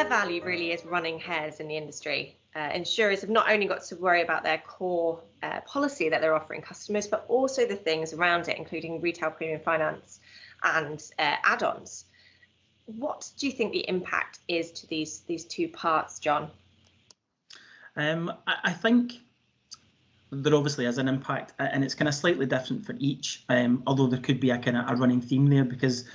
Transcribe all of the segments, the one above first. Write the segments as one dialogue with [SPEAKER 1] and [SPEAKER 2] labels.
[SPEAKER 1] value really is running hairs in the industry. Insurers have not only got to worry about their core policy that they're offering customers, but also the things around it, including retail premium finance and add-ons. What do you think the impact is to these two parts, John?
[SPEAKER 2] I think there obviously is an impact, and it's kind of slightly different for each, although there could be a kind of a running theme there, because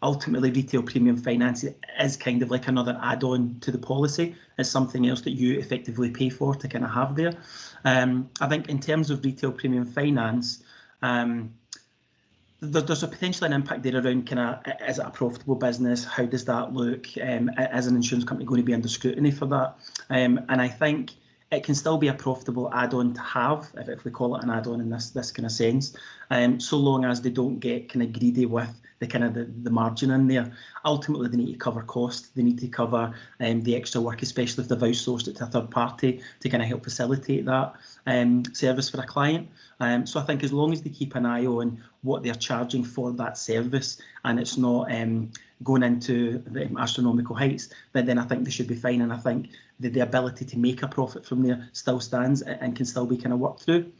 [SPEAKER 2] ultimately retail premium finance is kind of like another add-on to the policy. It's something else that you effectively pay for to kind of have there. I think in terms of retail premium finance, there's a potentially an impact there around kind of, is it a profitable business? How does that look? Is an insurance company going to be under scrutiny for that? And I think it can still be a profitable add-on to have, if we call it an add-on in this kind of sense, so long as they don't get kind of greedy with the kind of the margin in there. Ultimately, they need to cover costs. They need to cover the extra work, especially if they've outsourced it to a third party to kind of help facilitate that service for a client. So I think as long as they keep an eye on what they're charging for that service and it's not going into the astronomical heights, then I think they should be fine. And I think the ability to make a profit from there still stands and can still be kind of worked through.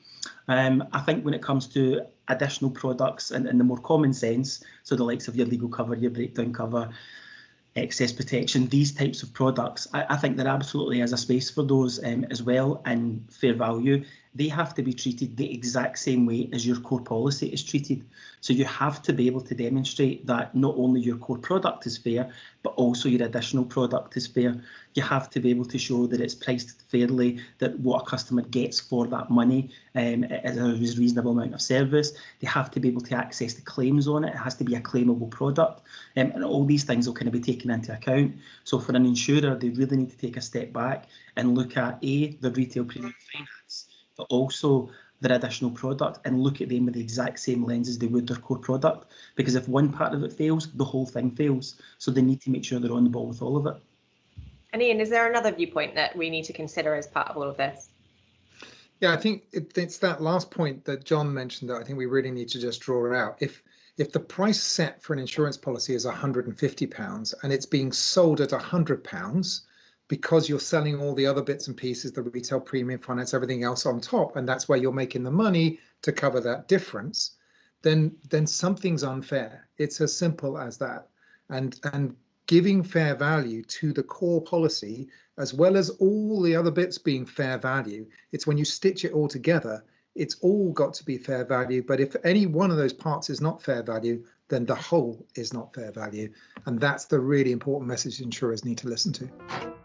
[SPEAKER 2] I think when it comes to additional products and in the more common sense, so the likes of your legal cover, your breakdown cover, excess protection, these types of products, I think there absolutely is a space for those as well. And fair value, they have to be treated the exact same way as your core policy is treated. So you have to be able to demonstrate that not only your core product is fair, but also your additional product is fair. You have to be able to show that it's priced fairly, that what a customer gets for that money is a reasonable amount of service. They have to be able to access the claims on it. It has to be a claimable product. And all these things will kind of be taken into account. So for an insurer, they really need to take a step back and look at the retail premium finance, but also their additional product, and look at them with the exact same lens as they would their core product. Because if one part of it fails, the whole thing fails. So they need to make sure they're on the ball with all of it.
[SPEAKER 1] And Ian, is there another viewpoint that we need to consider as part of all of this?
[SPEAKER 3] Yeah, I think it's that last point that John mentioned that I think we really need to just draw out. If the price set for an insurance policy is £150 and it's being sold at £100 because you're selling all the other bits and pieces, the retail premium finance, everything else on top, and that's where you're making the money to cover that difference, then something's unfair. It's as simple as that. And giving fair value to the core policy, as well as all the other bits being fair value, it's when you stitch it all together, it's all got to be fair value. But if any one of those parts is not fair value, then the whole is not fair value. And that's the really important message insurers need to listen to.